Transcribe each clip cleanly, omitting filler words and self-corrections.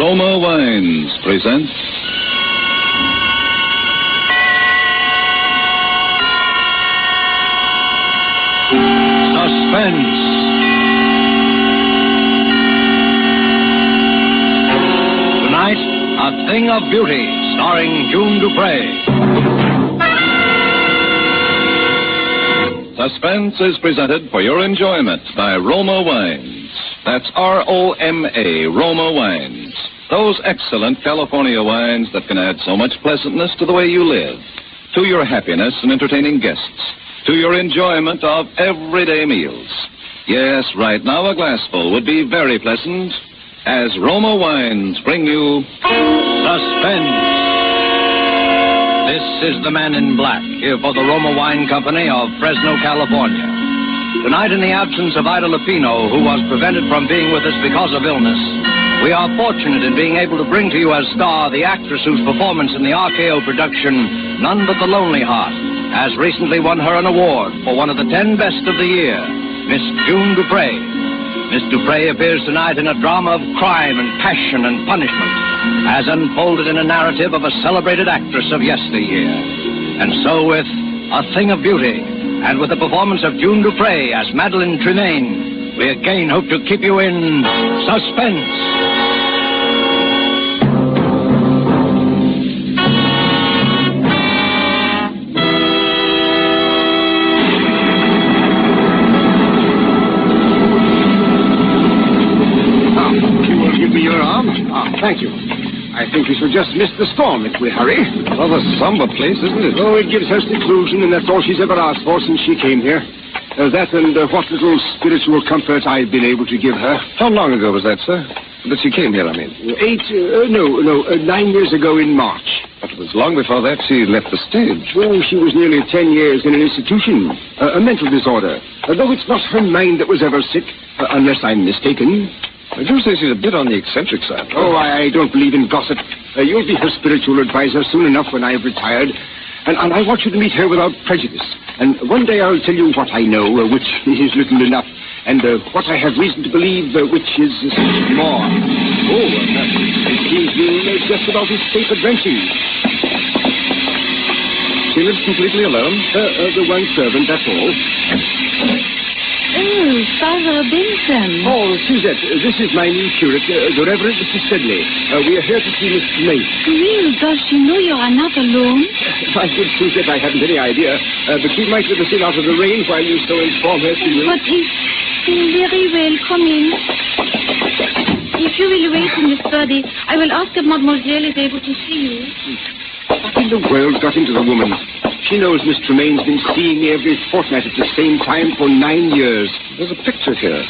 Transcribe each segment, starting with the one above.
Roma Wines presents Suspense. Tonight, A Thing of Beauty, starring June Dupree. Suspense is presented for your enjoyment by Roma Wines. That's R-O-M-A, Roma Wines. Those excellent California wines that can add so much pleasantness to the way you live, to your happiness in entertaining guests, to your enjoyment of everyday meals. Yes, right now a glassful would be very pleasant as Roma Wines bring you Suspense. This is the Man in Black, here for the Roma Wine Company of Fresno, California. Tonight, in the absence of Ida Lupino, who was prevented from being with us because of illness, we are fortunate in being able to bring to you as star the actress whose performance in the RKO production, None But the Lonely Heart, has recently won her an award for one of the 10 best of the year, Miss June Dupree. Miss Dupree appears tonight in a drama of crime and passion and punishment, as unfolded in a narrative of a celebrated actress of yesteryear. And so with A Thing of Beauty, and with the performance of June Dupree as Madeline Tremaine, we again hope to keep you in suspense. Thank you. I think we shall just miss the storm if we hurry. Rather somber place, isn't it? Oh, it gives her seclusion, and that's all she's ever asked for since she came here. That and what little spiritual comfort I've been able to give her. How long ago was that, sir? That she came here, I mean. 9 years ago in March. But it was long before that she left the stage. Well, she was nearly 10 years in an institution. A mental disorder. Though it's not her mind that was ever sick, unless I'm mistaken. I do say she's a bit on the eccentric side. Oh, I don't believe in gossip. You'll be her spiritual advisor soon enough when I've retired. And I want you to meet her without prejudice. And one day I'll tell you what I know, which is little enough, and what I have reason to believe, which is more. Oh, it seems we'll just about escape adventure. She lives completely alone? The one servant, that's all. Oh, Father Benson. Oh, Suzette, this is my new curate, the Reverend Mr. Sedley. We are here to see Miss Tremaine. Well, does she know you're not alone? My good Suzette, I haven't any idea. But she might let us in out of the rain while you so inform her, she will. But very well, come in. If you will wait in the study, I will ask if Mademoiselle is able to see you. What in the world got into the woman? She knows Miss Tremaine's been seeing me every fortnight at the same time for 9 years. There's a picture here.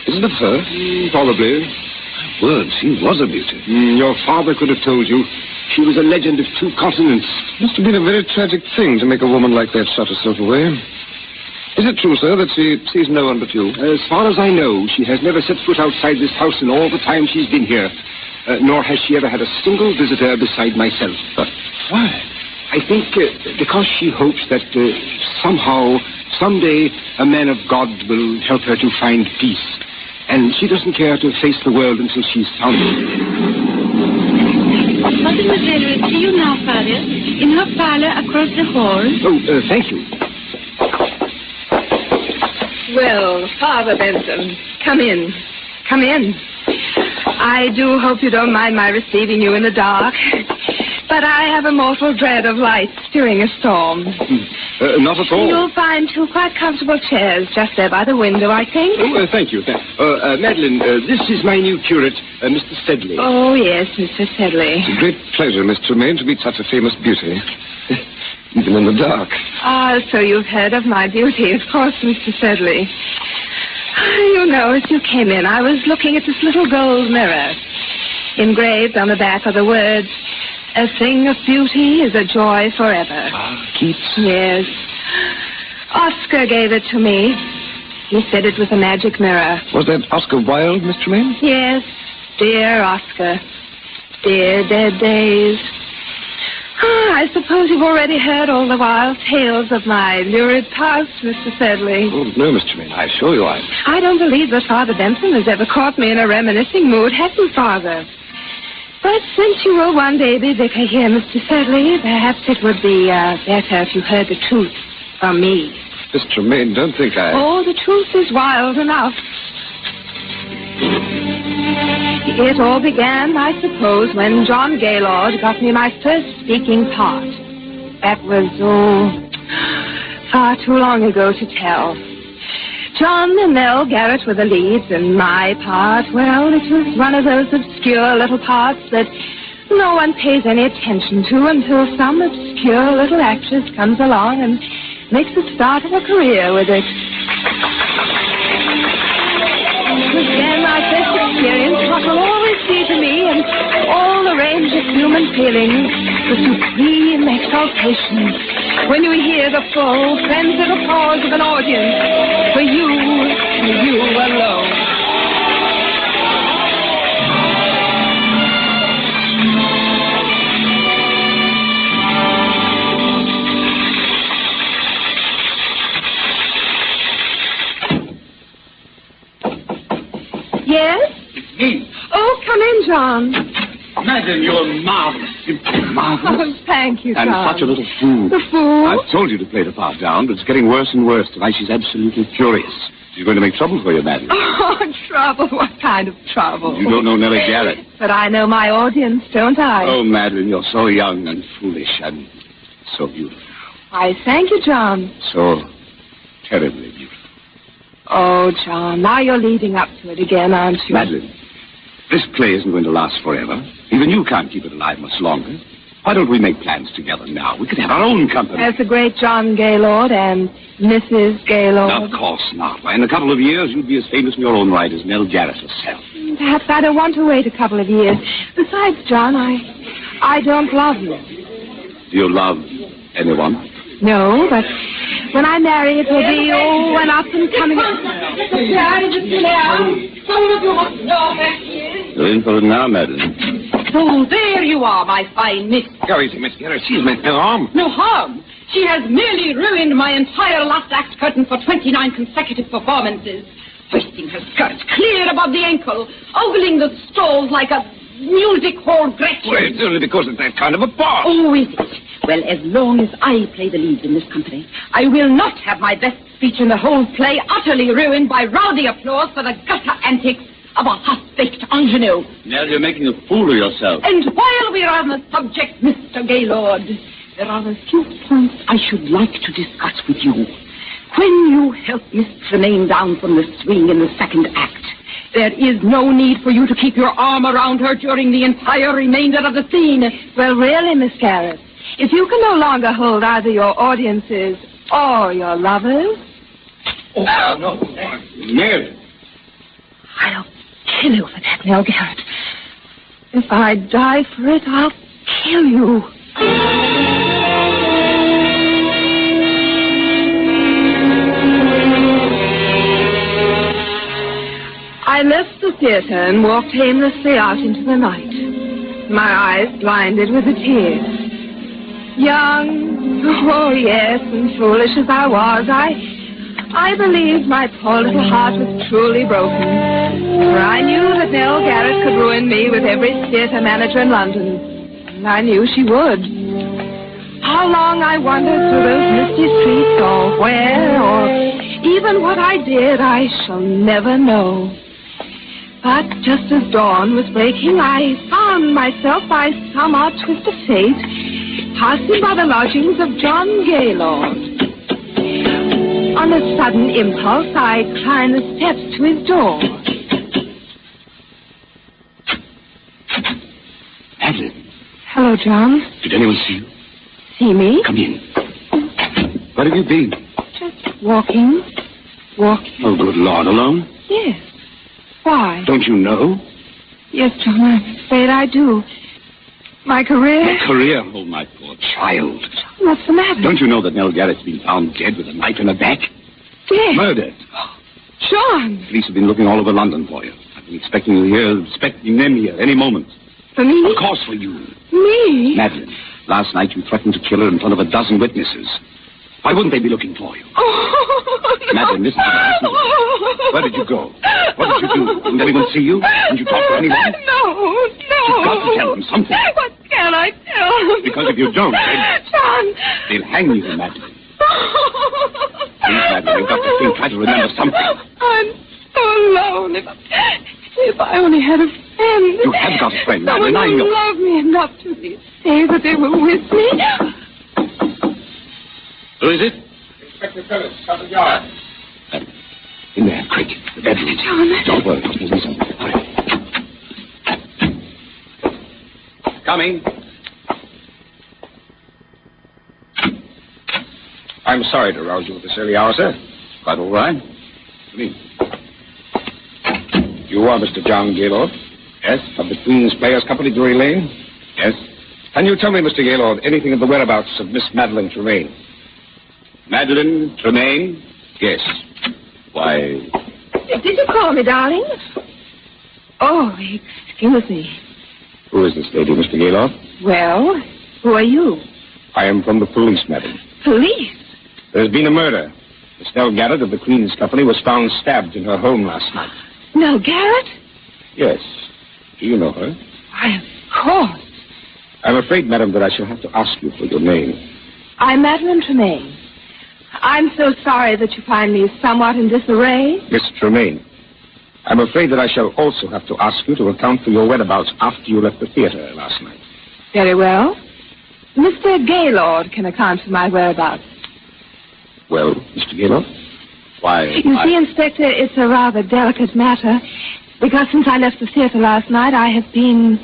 Isn't it her? Probably. My word, she was a beauty. Your father could have told you. She was a legend of 2 continents. Must have been a very tragic thing to make a woman like that shut herself away. Is it true, sir, that she sees no one but you? As far as I know, she has never set foot outside this house in all the time she's been here. Nor has she ever had a single visitor beside myself. But why? I think because she hopes that somehow, someday, a man of God will help her to find peace. And she doesn't care to face the world until she's found it. Mademoiselle will see you now, Father, in her parlor across the hall. Oh, thank you. Well, Father Benson, come in. Come in. I do hope you don't mind my receiving you in the dark. But I have a mortal dread of lights during a storm. Not at all. You'll find 2 quite comfortable chairs just there by the window, I think. Oh, thank you. Madeline, this is my new curate, Mr. Sedley. Oh, yes, Mr. Sedley. It's a great pleasure, Miss Tremaine, to meet such a famous beauty. Even in the dark. Ah, so you've heard of my beauty, of course, Mr. Sedley. You know, as you came in, I was looking at this little gold mirror. Engraved on the back are the words, "A thing of beauty is a joy forever." Keats? Yes. Oscar gave it to me. He said it was a magic mirror. Was that Oscar Wilde, Miss Tremaine? Yes. Dear Oscar. Dear dead days. I suppose you've already heard all the wild tales of my lurid past, Mr. Sedley. Oh, no, Miss Tremaine, I assure you I don't believe that Father Benson has ever caught me in a reminiscing mood, have you, Father? But since you will one day be vicar here, Mr. Sedley, perhaps it would be better if you heard the truth from me. Miss Tremaine, don't think I... Oh, the truth is wild enough. It all began, I suppose, when John Gaylord got me my first speaking part. That was, far too long ago to tell. John and Nell Garrett were the leads, and my part, well, it was one of those obscure little parts that no one pays any attention to until some obscure little actress comes along and makes the start of a career with it. It was then my first experience what will always be to me, and all the range of human feelings, the supreme exaltation. When you hear the full, frenzied applause of an audience, for you alone. Yes? It's me. Oh, come in, John. Madam, you're marvelous. Simply marvelous. Oh, thank you, John. And such a little fool. The fool? I've told you to play the part down, but it's getting worse and worse. Tonight she's absolutely furious. She's going to make trouble for you, Madam. Oh, trouble? What kind of trouble? You don't know Nellie Garrett. But I know my audience, don't I? Oh, Madeline, you're so young and foolish and so beautiful. Why, thank you, John. So terribly beautiful. Oh, John, now you're leading up to it again, aren't you? Madeline, this play isn't going to last forever. Even you can't keep it alive much longer. Why don't we make plans together now? We could have our own company. As the great John Gaylord and Mrs. Gaylord. Of course not. Why, in a couple of years, you'd be as famous in your own right as Nell Garrett herself. Perhaps I don't want to wait a couple of years. Besides, John, I don't love you. Do you love anyone? No, but when I marry, it will be, an up and coming. You're in for it now, Madeline. So there you are, my fine miss. How easy, Miss Garrett. She's meant no harm. No harm. She has merely ruined my entire last act curtain for 29 consecutive performances. Hoisting her skirts clear above the ankle, ogling the stalls like a music hall Gretchen. Well, it's only because it's that kind of a part. Oh, is it? Well, as long as I play the lead in this company, I will not have my best speech in the whole play utterly ruined by rowdy applause for the gutter antics of a half-baked ingenue. Nell, you're making a fool of yourself. And while we're on the subject, Mr. Gaylord, there are a few points I should like to discuss with you. When you help Miss Tremaine down from the swing in the second act, there is no need for you to keep your arm around her during the entire remainder of the scene. Well, really, Miss Garrett, if you can no longer hold either your audiences or your lovers... Oh, no. Nell. I'll kill you for that, Nell Garrett. If I die for it, I'll kill you. I left the theater and walked aimlessly out into the night, my eyes blinded with the tears. Young, oh yes, and foolish as I was, I believed my poor little heart was truly broken. For I knew that Nell Garrett could ruin me with every theater manager in London. And I knew she would. How long I wandered through those misty streets, or where, or even what I did, I shall never know. But just as dawn was breaking, I found myself by some odd twist of fate passing by the lodgings of John Gaylord. On a sudden impulse, I climbed the steps to his door. Madeline. Hello, John. Did anyone see you? See me? Come in. Where have you been? Just walking. Oh, good Lord, alone? Yes. Why? Don't you know? Yes, John, I'm afraid I do. My career? Your career? Oh, my poor child. What's the matter? Don't you know that Nell Garrett's been found dead with a knife in her back? Dead? Murdered. John! Police have been looking all over London for you. I've been expecting you here, expecting them here any moment. For me? Of course for you. Me? Madeline, last night you threatened to kill her in front of a dozen witnesses. Why wouldn't they be looking for you? Oh, no. Madeline, listen to me. Where did you go? What did you do? Didn't anyone see you? Didn't you talk to anyone? No. You've got to tell them something. What can I tell them? Because if you don't, John. they'll hang you, Madeline. Please, Madeline, you've got to think. Try to remember something. I'm so alone. If I only had a friend. You have got a friend, Madeline. Someone who loved me enough to say that they were with me. Who is it? Inspector Phillips, Scotland Yard. In there, quick. The bedroom. John. Don't worry. There's me something. Hurry. Coming. I'm sorry to rouse you at this early hour, sir. Quite all right. Come in. You are Mr. John Gaylord? Yes. Of the Queen's Players Company, Drury Lane? Yes. Can you tell me, Mr. Gaylord, anything of the whereabouts of Miss Madeline Tremaine? Madeline Tremaine? Yes. Why... Did you call me, darling? Oh, excuse me. Who is this lady, Mr. Gaylord? Well, who are you? I am from the police, madam. Police? There's been a murder. Miss Nell Garrett of the Queen's Company was found stabbed in her home last night. Nell Garrett? Yes. Do you know her? Why, of course. I'm afraid, madam, that I shall have to ask you for your name. I'm Madeline Tremaine. I'm so sorry that you find me somewhat in disarray. Miss Tremaine, I'm afraid that I shall also have to ask you to account for your whereabouts after you left the theater last night. Very well. Mr. Gaylord can account for my whereabouts. Well, Mr. Gaylord? Why, You see, Inspector, it's a rather delicate matter, because since I left the theater last night, I have been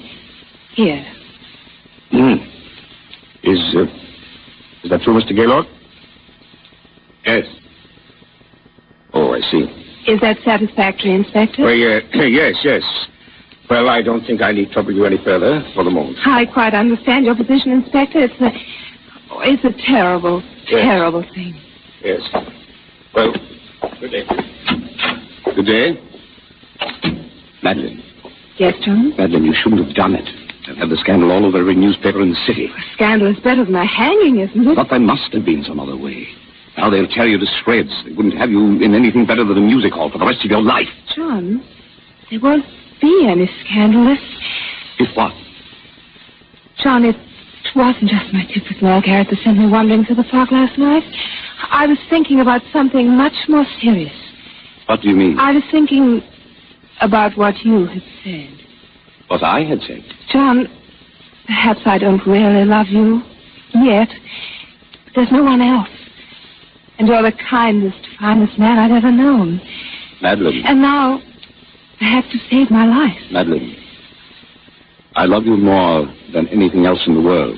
here. Is that true, Mr. Gaylord? Yes. Oh, I see. Is that satisfactory, Inspector? Well, yes. Well, I don't think I need trouble you any further for the moment. I quite understand your position, Inspector. It's a terrible, terrible thing. Yes. Well, good day. Good day. Madeline. Yes, John? Madeline, you shouldn't have done it. And have the scandal all over every newspaper in the city. A scandal is better than a hanging, isn't it? But there must have been some other way. Now they'll tear you to shreds. They wouldn't have you in anything better than a music hall for the rest of your life. John, there won't be any scandalous. If what? John, it wasn't just my tip with Nell Garrett that sent me wandering through the park last night. I was thinking about something much more serious. What do you mean? I was thinking about what you had said. What I had said? John, perhaps I don't really love you yet. But there's no one else. And you're the kindest, finest man I've ever known. Madeline. And now, I have to save my life. Madeline, I love you more than anything else in the world.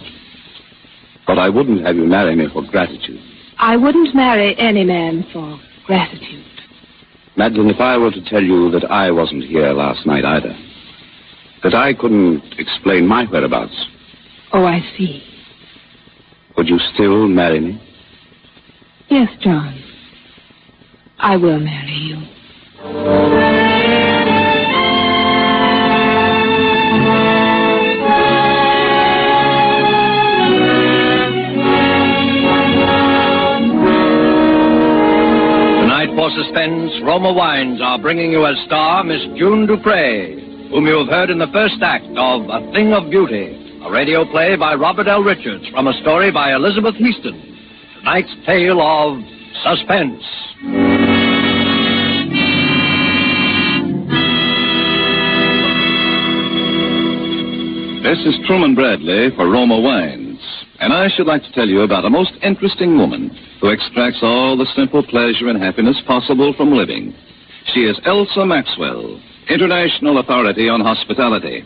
But I wouldn't have you marry me for gratitude. I wouldn't marry any man for gratitude. Madeline, if I were to tell you that I wasn't here last night either, that I couldn't explain my whereabouts. Oh, I see. Would you still marry me? Yes, John. I will marry you. Tonight for Suspense, Roma Wines are bringing you as star Miss June Dupre, whom you have heard in the first act of A Thing of Beauty, a radio play by Robert L. Richards from a story by Elizabeth Heaston. Tonight's tale of Suspense. This is Truman Bradley for Roma Wines, and I should like to tell you about a most interesting woman who extracts all the simple pleasure and happiness possible from living. She is Elsa Maxwell, international authority on hospitality.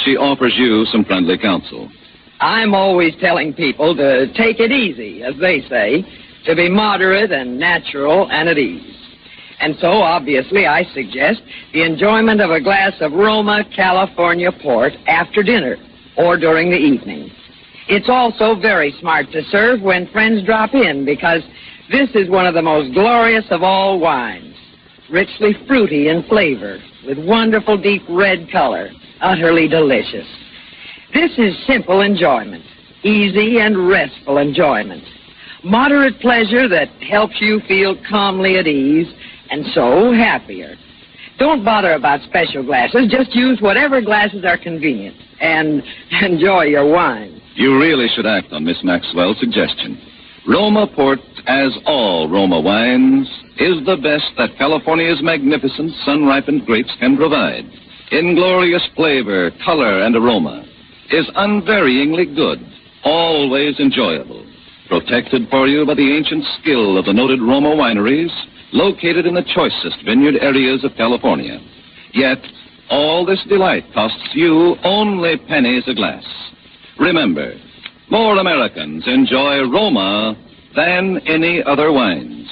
She offers you some friendly counsel. I'm always telling people to take it easy, as they say, to be moderate and natural and at ease. And so, obviously, I suggest the enjoyment of a glass of Roma California port after dinner or during the evening. It's also very smart to serve when friends drop in, because this is one of the most glorious of all wines, richly fruity in flavor, with wonderful deep red color, utterly delicious. This is simple enjoyment, easy and restful enjoyment, moderate pleasure that helps you feel calmly at ease and so happier. Don't bother about special glasses. Just use whatever glasses are convenient. and enjoy your wine. You really should act on Miss Maxwell's suggestion. Roma Port, as all Roma wines, is the best that California's magnificent sun-ripened grapes can provide. In glorious flavor, color, and aroma, is unvaryingly good, always enjoyable, protected for you by the ancient skill of the noted Roma wineries, located in the choicest vineyard areas of California. Yet, all this delight costs you only pennies a glass. Remember, more Americans enjoy Roma than any other wines.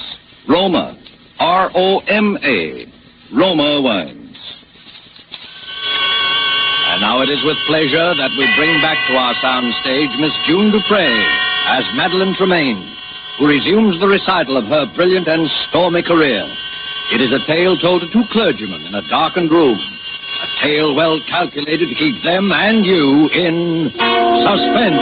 Roma, R-O-M-A, Roma wines. And now it is with pleasure that we bring back to our soundstage Miss June Dupre as Madeleine Tremaine, who resumes the recital of her brilliant and stormy career. It is a tale told to two clergymen in a darkened room. A tale well calculated to keep them and you in suspense.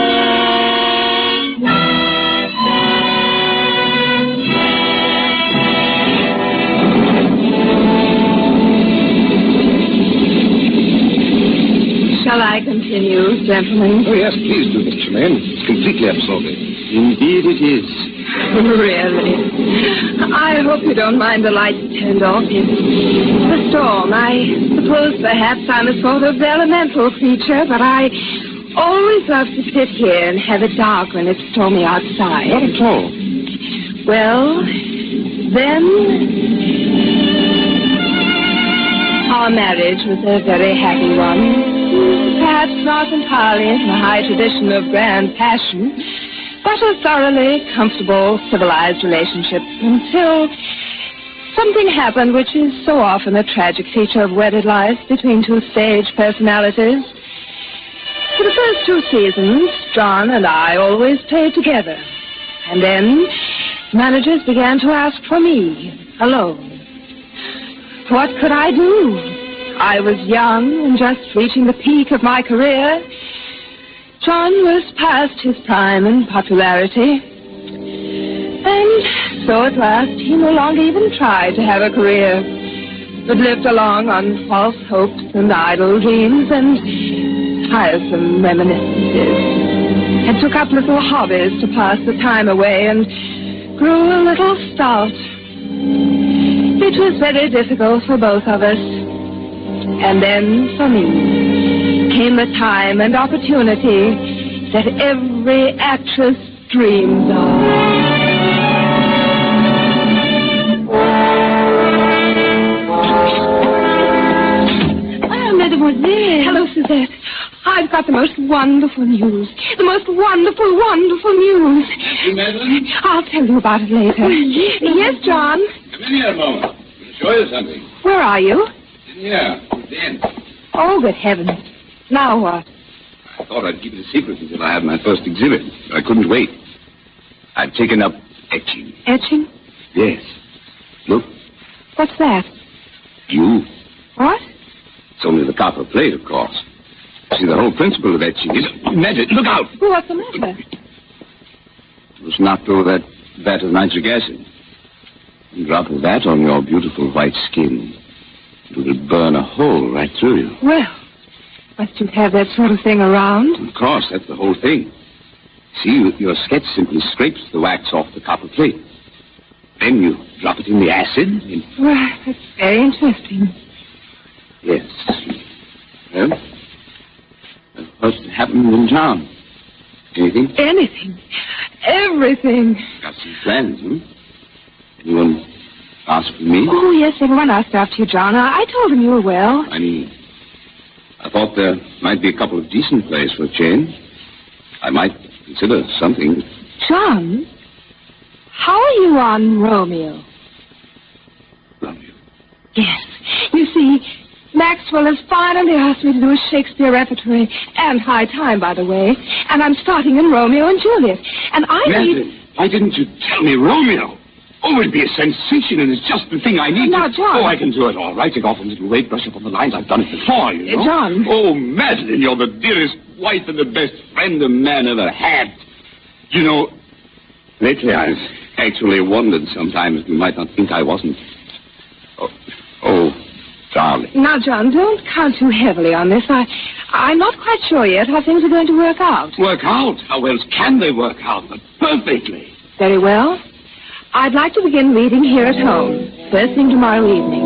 Shall I continue, gentlemen? Oh, yes, please do, Miss Tremaine. It's completely absorbing. Indeed it is. Really? I hope you don't mind the lights turned off. The storm. I suppose perhaps I'm a sort of elemental creature, but I always love to sit here and have it dark when it's stormy outside. Not at all. Well, then, our marriage was a very happy one. Perhaps not entirely in the high tradition of grand passion, but a thoroughly comfortable, civilized relationship until something happened which is so often a tragic feature of wedded life between two stage personalities. For the first 2 seasons, John and I always played together. And then managers began to ask for me, alone. What could I do? I was young and just reaching the peak of my career. John was past his prime in popularity. And so at last he no longer even tried to have a career, but lived along on false hopes and idle dreams and tiresome reminiscences. And took up little hobbies to pass the time away and grew a little stout. It was very difficult for both of us. And then, for me, came the time and opportunity that every actress dreams of. Ah, mademoiselle. Hello, Suzette. I've got the most wonderful news. The most wonderful, wonderful news. Yes, Madeline? I'll tell you about it later. Yes, John? Come in here a moment. I'll show you something. Where are you? In here. Then. Oh, good heavens. Now what? I thought I'd keep it a secret until I had my first exhibit. I couldn't wait. I've taken up etching. Etching? Yes. Look, What's that? you. What? It's only the copper plate, of course. See, the whole principle of etching is... Madeleine, look out! What's the matter? You must not throw that vat of nitric acid. A drop of that on your beautiful white skin. It would burn a hole right through you. Well, must you have that sort of thing around? Of course, that's the whole thing. See, your sketch simply scrapes the wax off the copper plate. Then you drop it in the acid and... Well, that's very interesting. Yes. Well, what happened in town? Anything? Anything. Everything. Got some plans, Anyone ask for me? Oh, yes, everyone asked after you, John. I told them you were well. I thought there might be a couple of decent plays for a change. I might consider something. John, how are you on Romeo? Romeo? Yes. You see, Maxwell has finally asked me to do a Shakespeare repertory, and high time, by the way, and I'm starting in Romeo and Juliet. And I Madeleine, why didn't you tell me Romeo? Oh, it'd be a sensation, and it's just the thing I need. Now, John. Oh, I can do it all right. Take off a little weight, brush up on the lines. I've done it before, you know. John. Oh, Madeleine, you're the dearest wife and the best friend a man ever had. You know, lately I've actually wondered sometimes you might not think I wasn't. Oh, darling. Now, John, don't count too heavily on this. I'm not quite sure yet how things are going to work out. Work out? How else can they work out? But perfectly. Very well. I'd like to begin reading here at home, first thing tomorrow evening.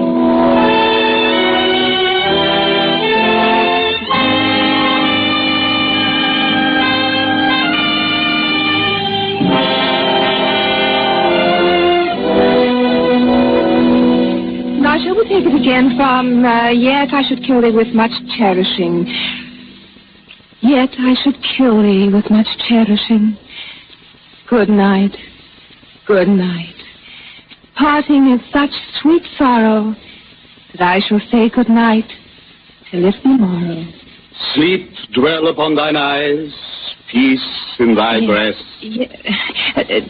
Now, shall we take it again from, yet I should kill thee with much cherishing. Yet I should kill thee with much cherishing. Good night. Good night. Parting is such sweet sorrow that I shall say good night till it be morrow. Sleep dwell upon thine eyes, peace in thy breast.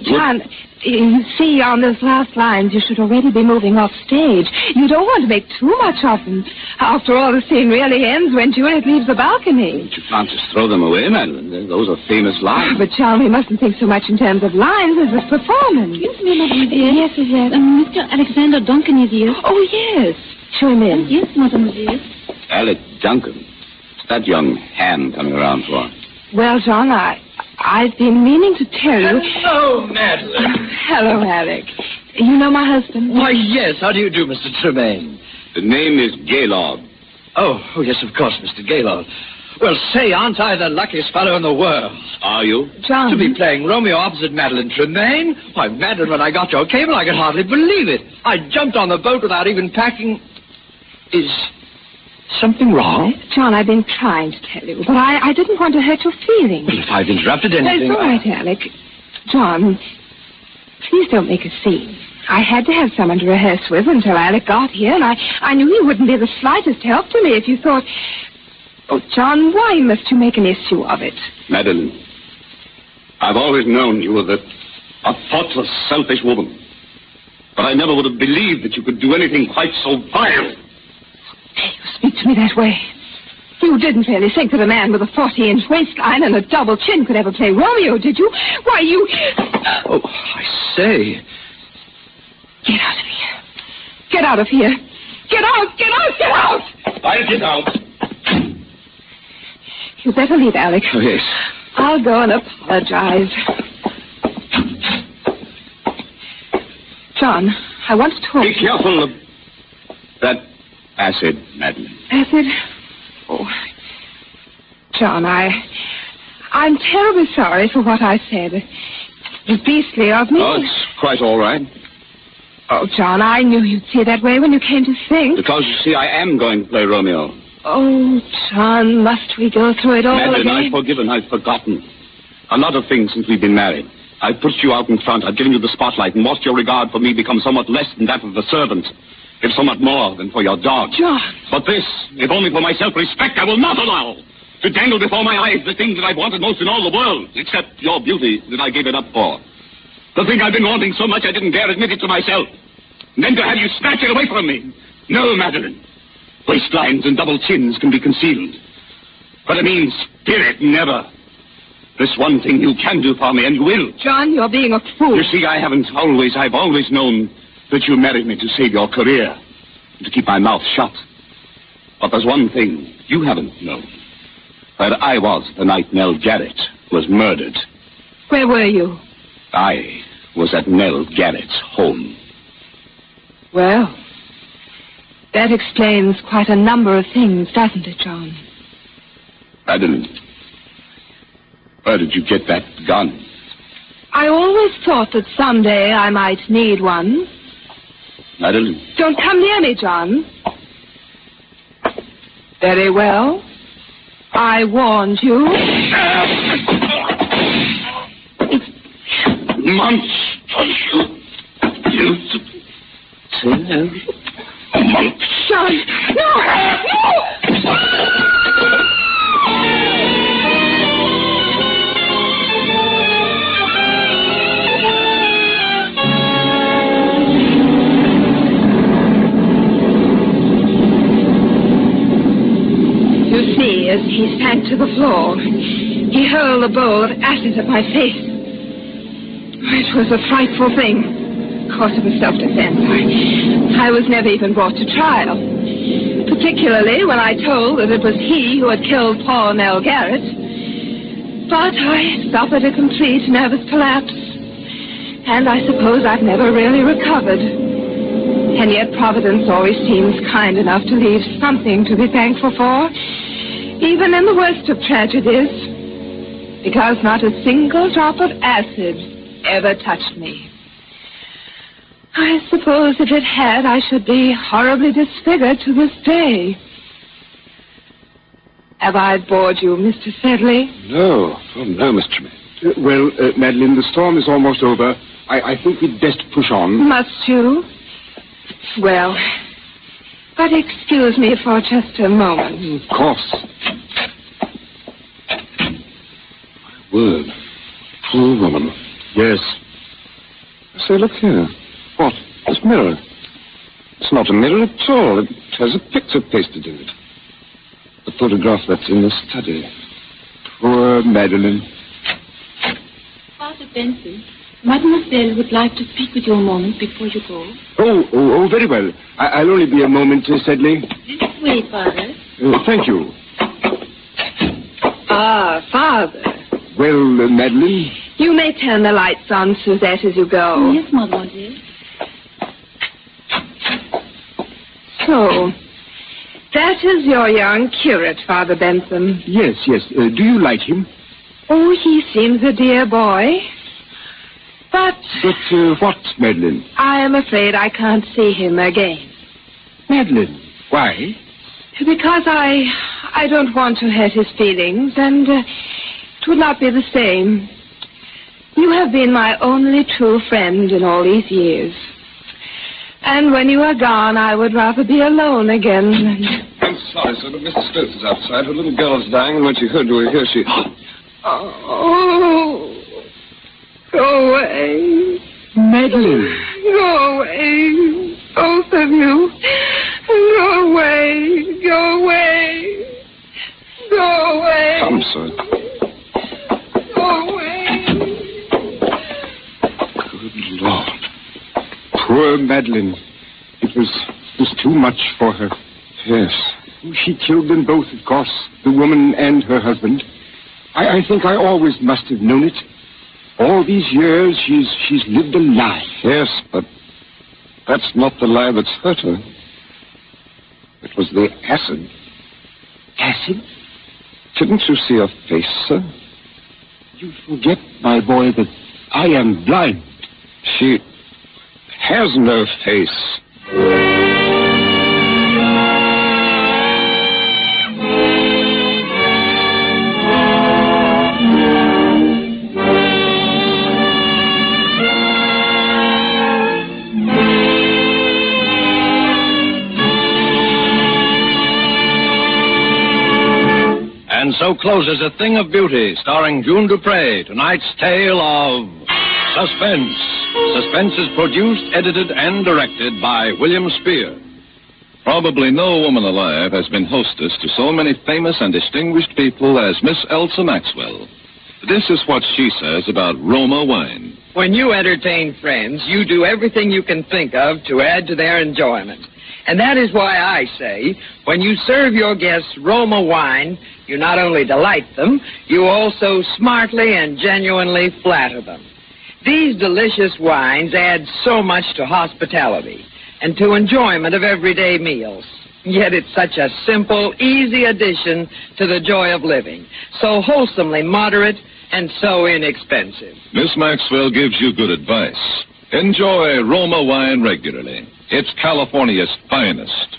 John, you see, on those last lines, you should already be moving off stage. You don't want to make too much of them. After all, the scene really ends when Juliet leaves the balcony. But you can't just throw them away, Madeline. Those are famous lines. But, John, we mustn't think so much in terms of lines as of performance. Excuse me, mademoiselle. Yes, yes. Mr. Alexander Duncan is here. Oh, yes. Show him in. Yes, mademoiselle. Alec Duncan. What's that young hand coming around for? Well, John, I've been meaning to tell you... Hello, Madeline. Hello, Alec. You know my husband? Why, yes. How do you do, Mr. Tremaine? The name is Gaylord. Oh, yes, of course, Mr. Gaylord. Well, say, aren't I the luckiest fellow in the world? Are you? John. To be playing Romeo opposite Madeline Tremaine? Why, Madeline, when I got your cable, I could hardly believe it. I jumped on the boat without even packing... Is something wrong? John, I've been trying to tell you, but I didn't want to hurt your feelings. Well, if I've interrupted anything... It's all right, Alec. John, please don't make a scene. I had to have someone to rehearse with until Alec got here, and I knew you wouldn't be the slightest help to me if you thought... Oh, John, why must you make an issue of it? Madeline, I've always known you were a thoughtless, selfish woman. But I never would have believed that you could do anything quite so vile. You speak to me that way. You didn't really think that a man with a 40-inch waistline and a double chin could ever play Romeo, did you? Why, you... Oh, I say... Get out of here. Get out of here. Get out! Get out! Get out! I'll get out. You'd better leave, Alec. Oh, yes. I'll go and apologize. John, I want to talk. Be careful of that acid, Madeline. Acid? Oh, John, I'm terribly sorry for what I said. It was beastly of me. Oh, it's quite all right. Oh, John, I knew you'd see it that way when you came to sing. Because, you see, I am going to play Romeo. Oh, John, must we go through it all Madeline, again? I've forgiven, I've forgotten. A lot of things since we've been married. I've pushed you out in front, I've given you the spotlight, and watched your regard for me become somewhat less than that of the servant, if somewhat more than for your dog. John! But this, if only for my self-respect, I will not allow. To dangle before my eyes the things that I've wanted most in all the world, except your beauty that I gave it up for. The thing I've been wanting so much I didn't dare admit it to myself. And then to have you snatch it away from me. No, Madeline. Waistlines and double chins can be concealed. But a mean spirit, never. This one thing you can do for me, and you will. John, you're being a fool. You see, I've always known that you married me to save your career, and to keep my mouth shut. But there's one thing you haven't known. Where I was the night Nell Garrett was murdered. Where were you? I was at Nell Garrett's home. Well, that explains quite a number of things, doesn't it, John? Madeline, where did you get that gun? I always thought that someday I might need one. Madeline. Don't come near me, John. Very well. I warned you. Monster, you monster. John, no! You see, as he sank to the floor, he hurled a bowl of acid at my face. It was a frightful thing. Of course, it was self-defense. I was never even brought to trial. particularly when I told that it was he who had killed poor Nell Garrett. But I suffered a complete nervous collapse, and I suppose I've never really recovered. And yet Providence always seems kind enough to leave something to be thankful for, even in the worst of tragedies, because not a single drop of acid ever touched me. I suppose if it had, I should be horribly disfigured to this day. Have I bored you, Mr. Sedley? No. Oh, no, Miss Tremaine. Well, Madeline, the storm is almost over. I think we'd best push on. Must you? Well, but excuse me for just a moment. Of course. My word. Poor woman. Yes. Say, look here. What? This mirror. It's not a mirror at all. It has a picture pasted in it. The photograph that's in the study. Poor Madeline. Father Benson, Mademoiselle would like to speak with you a moment before you go. Oh, very well. I'll only be a moment, Sedley. This way, Father. Thank you. Ah, Father. Well, Madeline? You may turn the lights on, Suzette, as you go. Yes, Mademoiselle. So, that is your young curate, Father Benson. Yes. Do you like him? Oh, he seems a dear boy. But what, Madeline? I am afraid I can't see him again. Madeline, why? Because I don't want to hurt his feelings, and it would not be the same. You have been my only true friend in all these years. And when you are gone, I would rather be alone again. I'm sorry, sir, but Mrs. Stokes is outside. Her little girl is dying, and when she heard you were here, she... Oh, go away. Madeline. Go away, both of you. Go away, go away. Go away. Come, sir. Go away. Good Lord. Poor Madeline. It was too much for her. Yes. She killed them both, of course, the woman and her husband. I think I always must have known it. All these years, she's lived a lie. Yes, but that's not the lie that's hurt her. It was the acid. Acid? Didn't you see her face, sir? You forget, my boy, that I am blind. She has no face. And so closes A Thing of Beauty, starring June Dupré, tonight's tale of Suspense. Suspense is produced, edited, and directed by William Spear. Probably no woman alive has been hostess to so many famous and distinguished people as Miss Elsa Maxwell. This is what she says about Roma wine. When you entertain friends, you do everything you can think of to add to their enjoyment. And that is why I say, when you serve your guests Roma wine, you not only delight them, you also smartly and genuinely flatter them. These delicious wines add so much to hospitality and to enjoyment of everyday meals. Yet it's such a simple, easy addition to the joy of living, so wholesomely moderate and so inexpensive. Miss Maxwell gives you good advice. Enjoy Roma wine regularly. It's California's finest.